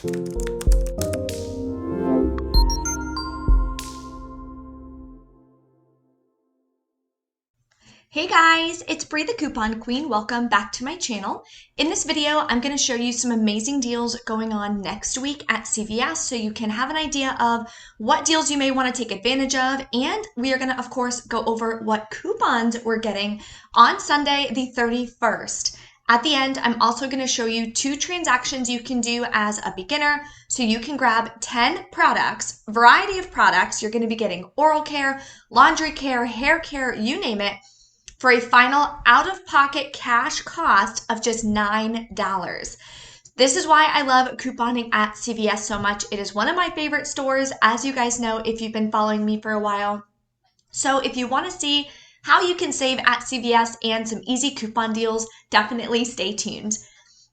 Hey guys, it's Bree the Coupon Queen. Welcome back to my channel. In this video, I'm going to show you some amazing deals going on next week at CVS so you can have an idea of what deals you may want to take advantage of. And we are going to, of course, go over what coupons we're getting on Sunday, the 31st. At the end, I'm also going to show you 2 transactions you can do as a beginner so you can grab 10 products, variety of products. You're going to be getting oral care, laundry care, hair care, you name it, for a final out-of-pocket cash cost of just $9. This is why I love couponing at CVS so much. It is one of my favorite stores, as you guys know if you've been following me for a while. So if you want to see how you can save at CVS and some easy coupon deals, definitely stay tuned.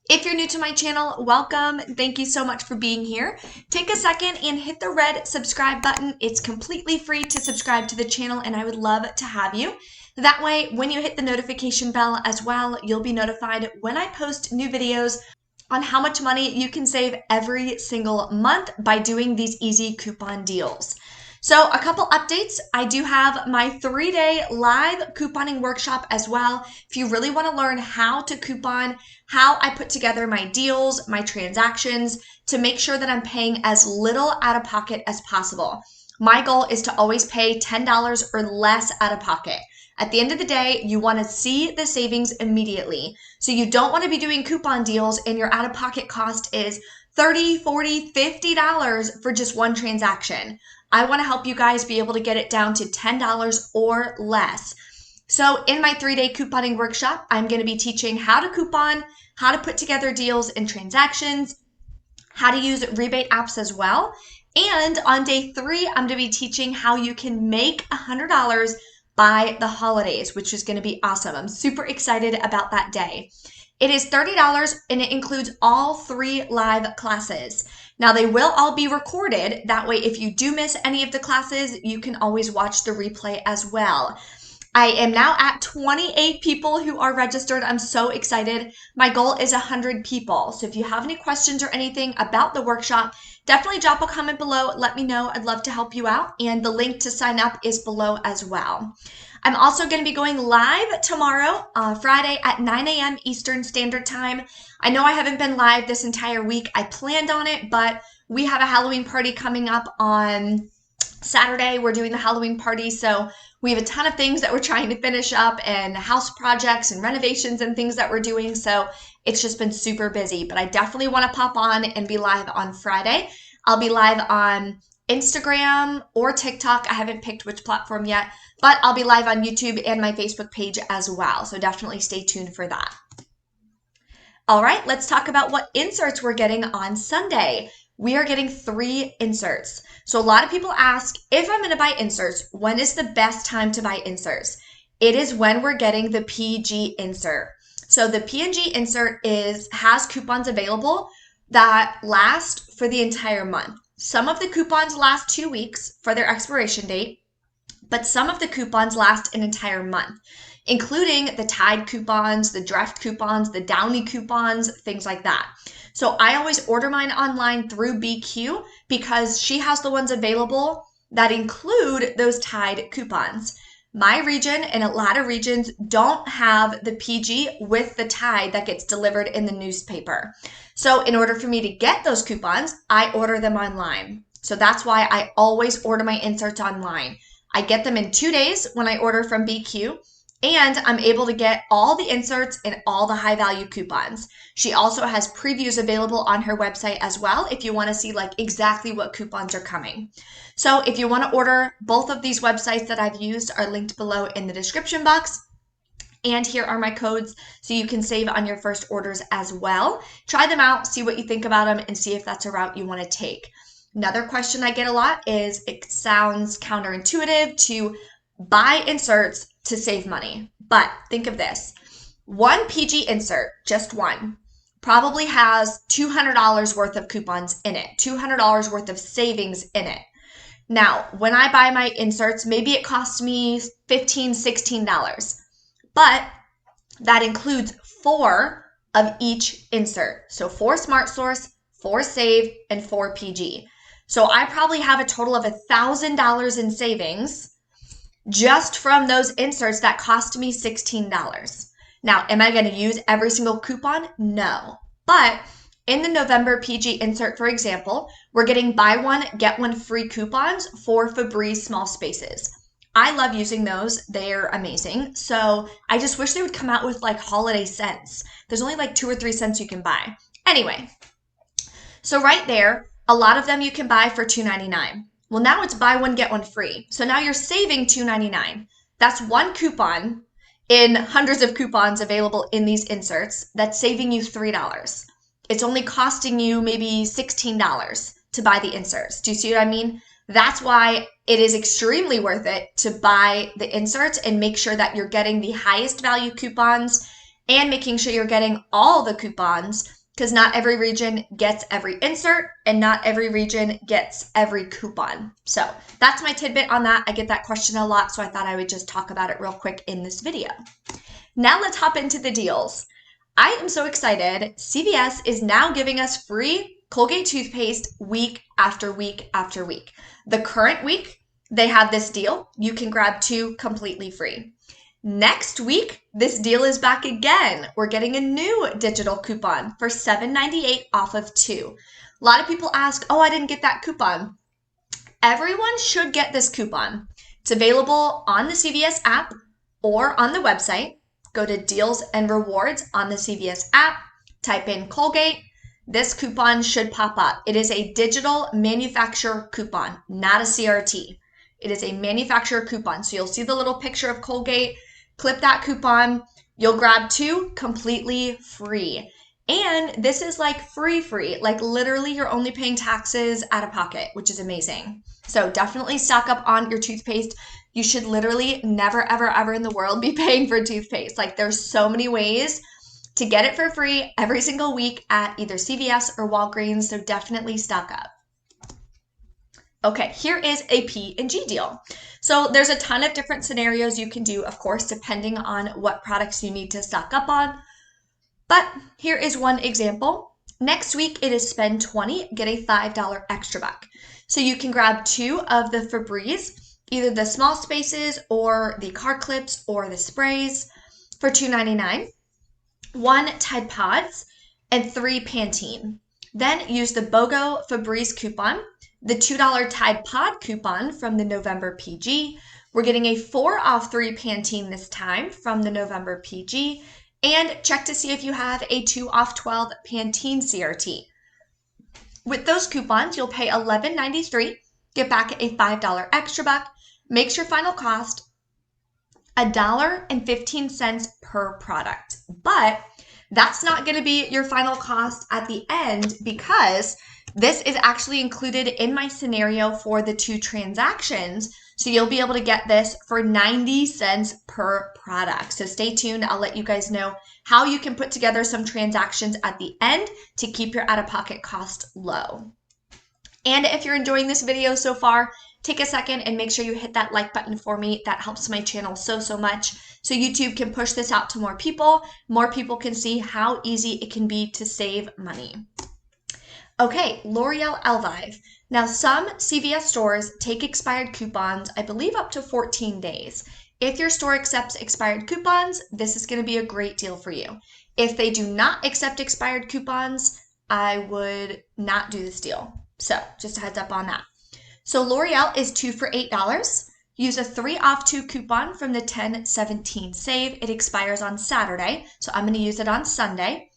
If you're new to my channel, welcome. Thank you so much for being here. Take a second and hit the red subscribe button. It's completely free to subscribe to the channel, and I would love to have you. That way, when you hit the notification bell as well, you'll be notified when I post new videos on how much money you can save every single month by doing these easy coupon deals. So a couple updates. I do have my 3-day live couponing workshop as well. If you really want to learn how to coupon, how I put together my deals, my transactions to make sure that I'm paying as little out of pocket as possible. My goal is to always pay $10 or less out of pocket. At the end of the day, you want to see the savings immediately. So you don't want to be doing coupon deals and your out-of-pocket cost is $30, $40, $50 for just one transaction. I want to help you guys be able to get it down to $10 or less. So in my 3-day couponing workshop, I'm going to be teaching how to coupon, how to put together deals and transactions, how to use rebate apps as well. And on day 3, I'm going to be teaching how you can make $100 by the holidays, which is going to be awesome. I'm super excited about that day. It is $30 and it includes all 3 live classes. Now they will all be recorded. That way, if you do miss any of the classes, you can always watch the replay as well. I am now at 28 people who are registered. I'm so excited. My goal is 100 people. So if you have any questions or anything about the workshop, definitely drop a comment below. Let me know. I'd love to help you out. And the link to sign up is below as well. I'm also going to be going live tomorrow, Friday at 9 a.m. Eastern Standard Time. I know I haven't been live this entire week. I planned on it, but we have a Halloween party coming up on Saturday. We're doing the Halloween party, so we have a ton of things that we're trying to finish up and house projects and renovations and things that we're doing. So it's just been super busy, but I definitely want to pop on and be live on Friday. I'll be live on Instagram or TikTok. I haven't picked which platform yet, but I'll be live on YouTube and my Facebook page as well. So definitely stay tuned for that. All right, let's talk about what inserts we're getting on Sunday. We are getting 3 inserts. So a lot of people ask, if I'm going to buy inserts, when is the best time to buy inserts? It is when we're getting the PG insert. So the PG insert has coupons available that last for the entire month. Some of the coupons last 2 weeks for their expiration date, but some of the coupons last an entire month, including the Tide coupons, the Draft coupons, the Downy coupons, things like that. So I always order mine online through BQ because she has the ones available that include those Tide coupons. My region and a lot of regions don't have the PG with the Tide that gets delivered in the newspaper. So in order for me to get those coupons, I order them online. So that's why I always order my inserts online. I get them in 2 days when I order from BQ, and I'm able to get all the inserts and all the high value coupons. She also has previews available on her website as well if you want to see like exactly what coupons are coming. So if you want to order, both of these websites that I've used are linked below in the description box. And here are my codes so you can save on your first orders as well. Try them out, see what you think about them, and see if that's a route you want to take. Another question I get a lot is, it sounds counterintuitive to buy inserts to save money. But think of this. One PG insert, just one, probably has $200 worth of coupons in it, $200 worth of savings in it. Now, when I buy my inserts, maybe it costs me $15, $16, but that includes 4 of each insert. So 4 Smart Source, 4 Save, and 4 PG. So I probably have a total of $1,000 in savings just from those inserts that cost me $16. Now, am I going to use every single coupon? No. But in the November PG insert, for example, we're getting buy one, get one free coupons for Febreze small spaces. I love using those. They're amazing. So I just wish they would come out with like holiday scents. There's only like 2 or 3 cents you can buy. Anyway, so right there, a lot of them you can buy for $2.99. Well, now it's buy one, get one free. So now you're saving $2.99. That's one coupon in hundreds of coupons available in these inserts that's saving you $3. It's only costing you maybe $16 to buy the inserts. Do you see what I mean? That's why it is extremely worth it to buy the inserts and make sure that you're getting the highest value coupons and making sure you're getting all the coupons, because not every region gets every insert and not every region gets every coupon. So that's my tidbit on that. I get that question a lot, so I thought I would just talk about it real quick in this video. Now let's hop into the deals. I am so excited. CVS is now giving us free Colgate toothpaste week after week after week. The current week, they have this deal. You can grab 2 completely free. Next week, this deal is back again. We're getting a new digital coupon for $7.98 off of 2. A lot of people ask, oh, I didn't get that coupon. Everyone should get this coupon. It's available on the CVS app or on the website. Go to Deals and Rewards on the CVS app, type in Colgate. This coupon should pop up. It is a digital manufacturer coupon, not a CRT. It is a manufacturer coupon. So you'll see the little picture of Colgate. Clip that coupon. You'll grab 2 completely free. And this is like free, like literally you're only paying taxes out of pocket, which is amazing. So definitely stock up on your toothpaste. You should literally never, ever, ever in the world be paying for toothpaste. Like there's so many ways to get it for free every single week at either CVS or Walgreens. So definitely stock up. Okay, here is a P&G deal. So there's a ton of different scenarios you can do, of course, depending on what products you need to stock up on. But here is one example. Next week, it is spend 20, get a $5 extra buck. So you can grab 2 of the Febreze, either the small spaces or the car clips or the sprays for $2.99, 1 Tide Pods, and 3 Pantene. Then use the BOGO Febreze coupon, the $2 Tide Pod coupon from the November PG. We're getting a 4 off 3 Pantene this time from the November PG. And check to see if you have a 2 off 12 Pantene CRT. With those coupons, you'll pay $11.93, get back a $5 extra buck, makes your final cost $1.15 per product. But that's not going to be your final cost at the end, because this is actually included in my scenario for the 2 transactions. So you'll be able to get this for 90 cents per product. So stay tuned. I'll let you guys know how you can put together some transactions at the end to keep your out-of-pocket cost low. And if you're enjoying this video so far, take a second and make sure you hit that like button for me. That helps my channel so much. So YouTube can push this out to more people. More people can see how easy it can be to save money. Okay, L'Oreal Elvive. Now, some CVS stores take expired coupons, I believe up to 14 days. If your store accepts expired coupons, this is going to be a great deal for you. If they do not accept expired coupons, I would not do this deal. So just a heads up on that. So L'Oreal is 2 for $8. Use a 3 off 2 coupon from the 10/17 save. It expires on Saturday, so I'm going to use it on Sunday.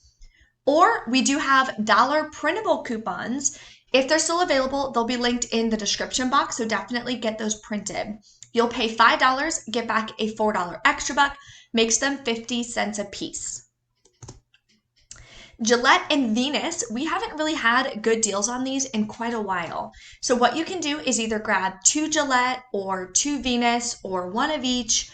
Or we do have dollar printable coupons. If they're still available, they'll be linked in the description box, so definitely get those printed. You'll pay $5, get back a $4 extra buck, makes them 50 cents a piece. Gillette and Venus, we haven't really had good deals on these in quite a while. So what you can do is either grab 2 Gillette or 2 Venus or 1 of each.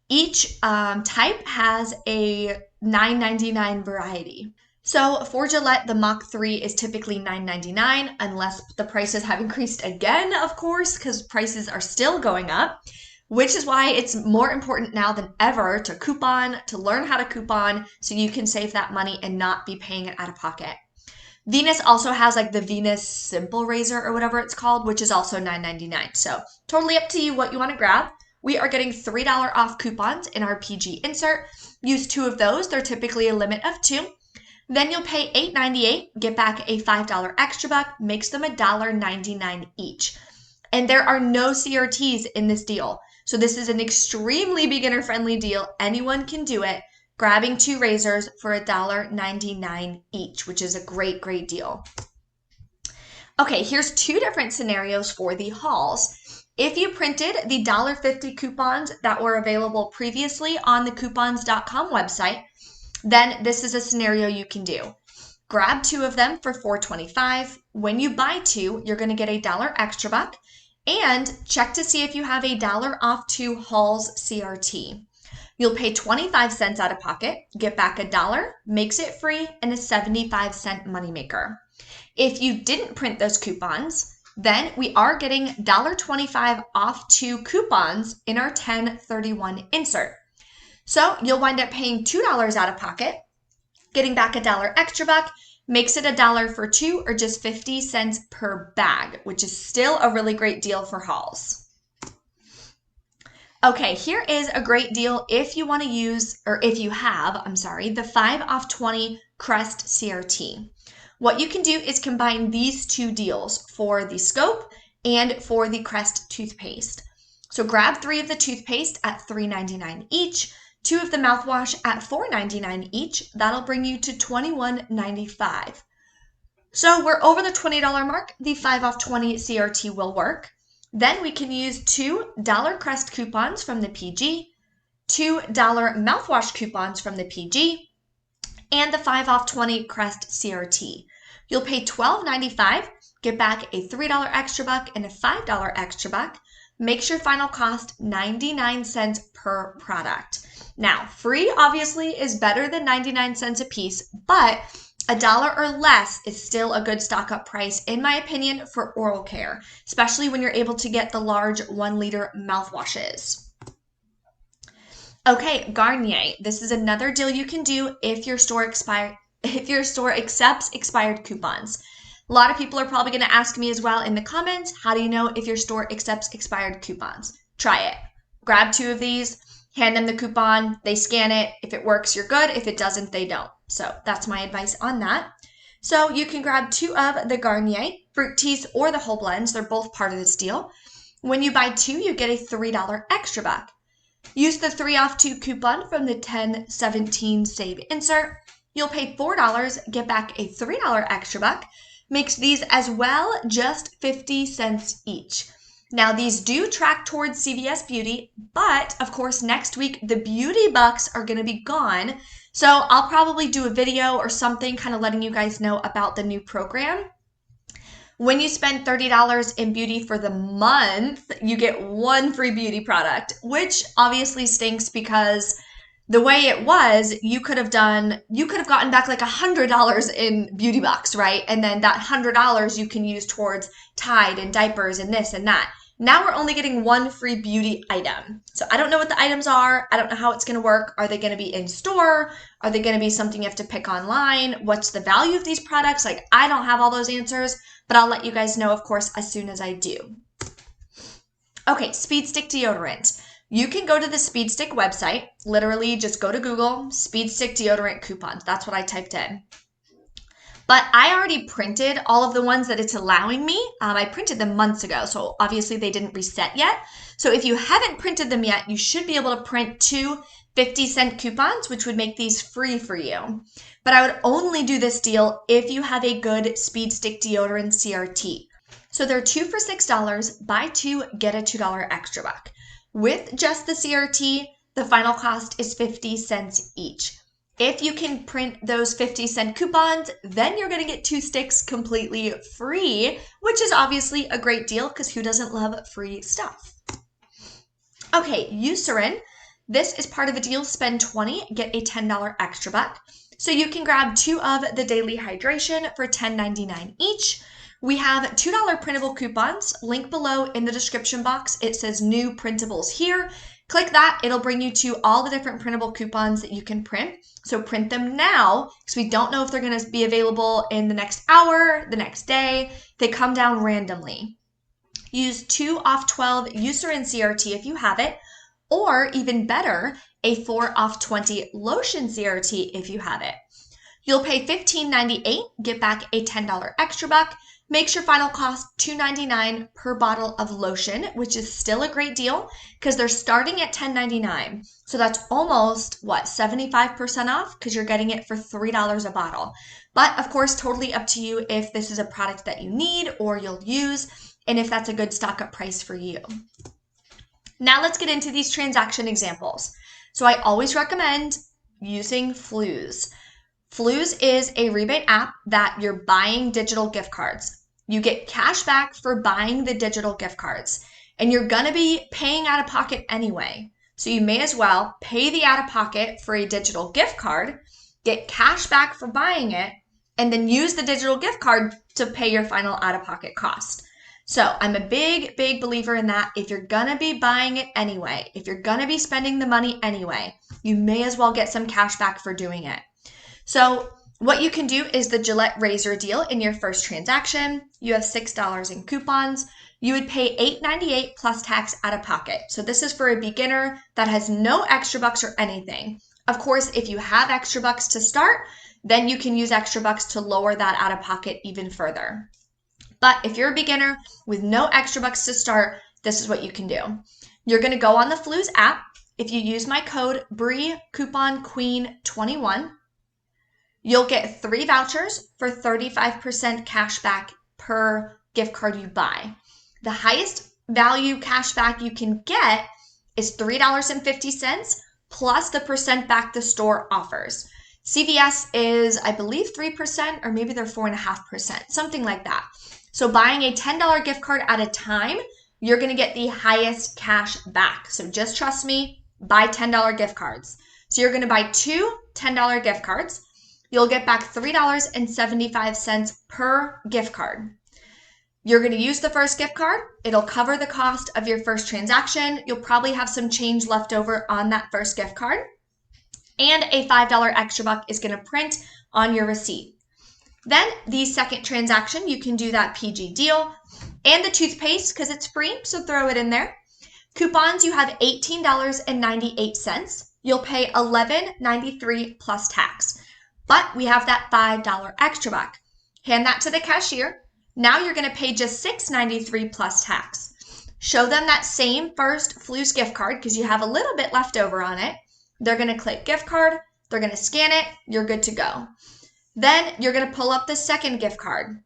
Each type has a $9.99 variety. So for Gillette, the Mach 3 is typically $9.99 unless the prices have increased again, of course, because prices are still going up, which is why it's more important now than ever to coupon, to learn how to coupon so you can save that money and not be paying it out of pocket. Venus also has like the Venus Simple Razor or whatever it's called, which is also $9.99. So totally up to you what you want to grab. We are getting $3 off coupons in our PG insert. Use 2 of those. They're typically a limit of 2. Then you'll pay $8.98, get back a $5 extra buck, makes them $1.99 each. And there are no CRTs in this deal. So this is an extremely beginner-friendly deal. Anyone can do it, grabbing 2 razors for $1.99 each, which is a great, great deal. Okay, here's 2 different scenarios for the hauls. If you printed the $1.50 coupons that were available previously on the coupons.com website, then this is a scenario you can do. Grab 2 of them for $4.25. When you buy 2, you're going to get $1 extra buck, and check to see if you have $1 off 2 hauls CRT. You'll pay 25 cents out of pocket, get back $1, makes it free, and a 75-cent moneymaker. If you didn't print those coupons, then we are getting $1.25 off 2 coupons in our 1031 insert. So you'll wind up paying $2 out of pocket, getting back $1 extra buck, makes it $1 for 2 or just 50 cents per bag, which is still a really great deal for hauls. Okay, here is a great deal if you want to use, or if you have, the 5 off 20 Crest CRT. What you can do is combine these 2 deals for the scope and for the Crest toothpaste. So grab 3 of the toothpaste at $3.99 each, 2 of the mouthwash at $4.99 each. That'll bring you to $21.95. So we're over the $20 mark. The 5 off 20 CRT will work. Then we can use $2 Crest coupons from the PG, $2 mouthwash coupons from the PG, and the 5 off 20 Crest CRT. You'll pay $12.95, get back a $3 extra buck and a $5 extra buck. Makes your final cost 99 cents per product. Now, free obviously is better than 99 cents a piece, but $1 or less is still a good stock up price, in my opinion, for oral care, especially when you're able to get the large 1-liter mouthwashes. Okay, Garnier. This is another deal you can do if your store accepts expired coupons. A lot of people are probably going to ask me as well in the comments, how do you know if your store accepts expired coupons? Try it. Grab 2 of these, hand them the coupon, they scan it. If it works, you're good. If it doesn't, they don't. So that's my advice on that. So you can grab 2 of the Garnier fruit teas or the whole blends. They're both part of this deal. When you buy 2, you get a $3 extra buck. Use the 3 off 2 coupon from the 1017 save insert. You'll pay $4, get back a $3 extra buck. Makes these as well just 50 cents each. Now these do track towards CVS Beauty, but of course next week the beauty bucks are going to be gone. So I'll probably do a video or something kind of letting you guys know about the new program. When you spend $30 in beauty for the month, you get 1 free beauty product, which obviously stinks because the way it was, you could have gotten back like $100 in beauty bucks, right? And then that $100 you can use towards Tide and diapers and this and that. Now we're only getting 1 free beauty item. So I don't know what the items are. I don't know how it's going to work. Are they going to be in store? Are they going to be something you have to pick online? What's the value of these products? Like, I don't have all those answers, but I'll let you guys know, of course, as soon as I do. Okay, Speed Stick deodorant. You can go to the Speed Stick website. Literally, just go to Google, Speed Stick deodorant coupons. That's what I typed in. But I already printed all of the ones that it's allowing me. I printed them months ago, so obviously they didn't reset yet. So if you haven't printed them yet, you should be able to print 2 50-cent coupons, which would make these free for you. But I would only do this deal if you have a good Speed Stick deodorant CRT. So they're 2 for $6, buy 2, get a $2 extra buck. With just the CRT, the final cost is 50 cents each. If you can print those 50-cent coupons, then you're going to get 2 sticks completely free, which is obviously a great deal because who doesn't love free stuff? Okay, Eucerin. This is part of the deal. Spend 20, get a $10 extra buck. So you can grab 2 of the Daily Hydration for $10.99 each. We have $2 printable coupons. Link below in the description box. It says new printables here. Click that, it'll bring you to all the different printable coupons that you can print. So print them now because we don't know if they're going to be available in the next hour, the next day. They come down randomly. Use 2 off 12 Eucerin CRT if you have it, or even better, a 4 off 20 lotion CRT if you have it. You'll pay $15.98, get back a $10 extra buck, makes your final cost $2.99 per bottle of lotion, which is still a great deal because they're starting at $10.99. So that's almost, what, 75% off because you're getting it for $3 a bottle. But of course, totally up to you if this is a product that you need or you'll use, and if that's a good stock up price for you. Now let's get into these transaction examples. So I always recommend using Flues. Flues is a rebate app that you're buying digital gift cards. You get cash back for buying the digital gift cards, and you're gonna be paying out of pocket anyway. So you may as well pay the out of pocket for a digital gift card, get cash back for buying it, and then use the digital gift card to pay your final out of pocket cost. So I'm a big, big believer in that. If you're gonna be buying it anyway, if you're gonna be spending the money anyway, you may as well get some cash back for doing it. So what you can do is the Gillette razor deal in your first transaction. You have $6 in coupons. You would pay $8.98 plus tax out of pocket. So this is for a beginner that has no extra bucks or anything. Of course, if you have extra bucks to start, then you can use extra bucks to lower that out of pocket even further. But if you're a beginner with no extra bucks to start, this is what you can do. You're gonna go on the Flues app. If you use my code Bree Coupon Queen 21, you'll get 3 vouchers for 35% cash back per gift card you buy. The highest value cash back you can get is $3.50 plus the percent back the store offers. CVS is, I believe, 3%, or maybe they're 4.5%, something like that. So buying a $10 gift card at a time, you're gonna get the highest cash back. So just trust me, buy $10 gift cards. So you're gonna buy 2 $10 gift cards. You'll get back $3.75 per gift card. You're going to use the first gift card. It'll cover the cost of your first transaction. You'll probably have some change left over on that first gift card. And a $5 extra buck is going to print on your receipt. Then the second transaction, you can do that PG deal and the toothpaste because it's free, so throw it in there. Coupons, you have $18.98. You'll pay $11.93 plus tax. But we have that $5 extra buck. Hand that to the cashier. Now you're going to pay just $6.93 plus tax. Show them that same first Flues gift card because you have a little bit left over on it. They're going to click gift card. They're going to scan it. You're good to go. Then you're going to pull up the second gift card.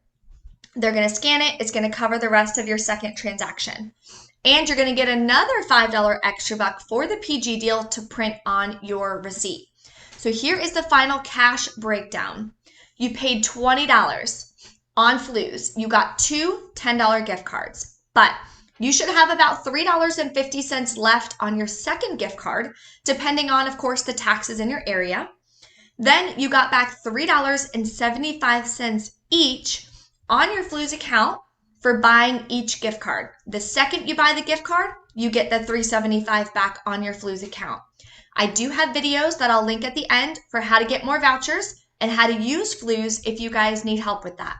They're going to scan it. It's going to cover the rest of your second transaction. And you're going to get another $5 extra buck for the PG deal to print on your receipt. So here is the final cash breakdown. You paid $20 on Flues. You got 2 $10 gift cards, but you should have about $3.50 left on your second gift card, depending on, of course, the taxes in your area. Then you got back $3.75 each on your Flues account for buying each gift card. The second you buy the gift card, you get the $3.75 back on your Flues account. I do have videos that I'll link at the end for how to get more vouchers and how to use Flues if you guys need help with that.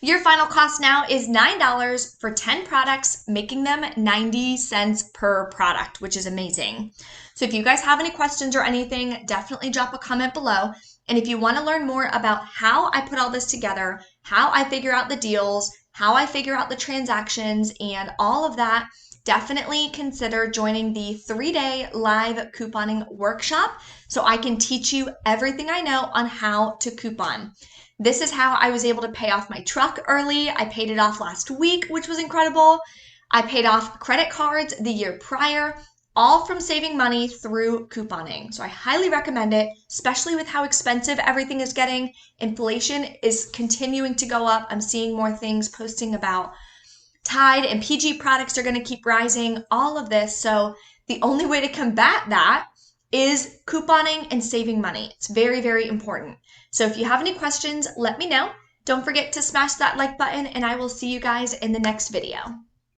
Your final cost now is $9 for 10 products, making them 90 cents per product, which is amazing. So if you guys have any questions or anything, definitely drop a comment below. And if you want to learn more about how I put all this together, how I figure out the deals, how I figure out the transactions, and all of that, definitely consider joining the 3-day live couponing workshop so I can teach you everything I know on how to coupon. This is how I was able to pay off my truck early. I paid it off last week, which was incredible. I paid off credit cards the year prior, all from saving money through couponing. So I highly recommend it, especially with how expensive everything is getting. Inflation is continuing to go up. I'm seeing more things posting about Tide and PG products are going to keep rising, all of this. So the only way to combat that is couponing and saving money. It's very, very important. So if you have any questions, let me know. Don't forget to smash that like button, and I will see you guys in the next video.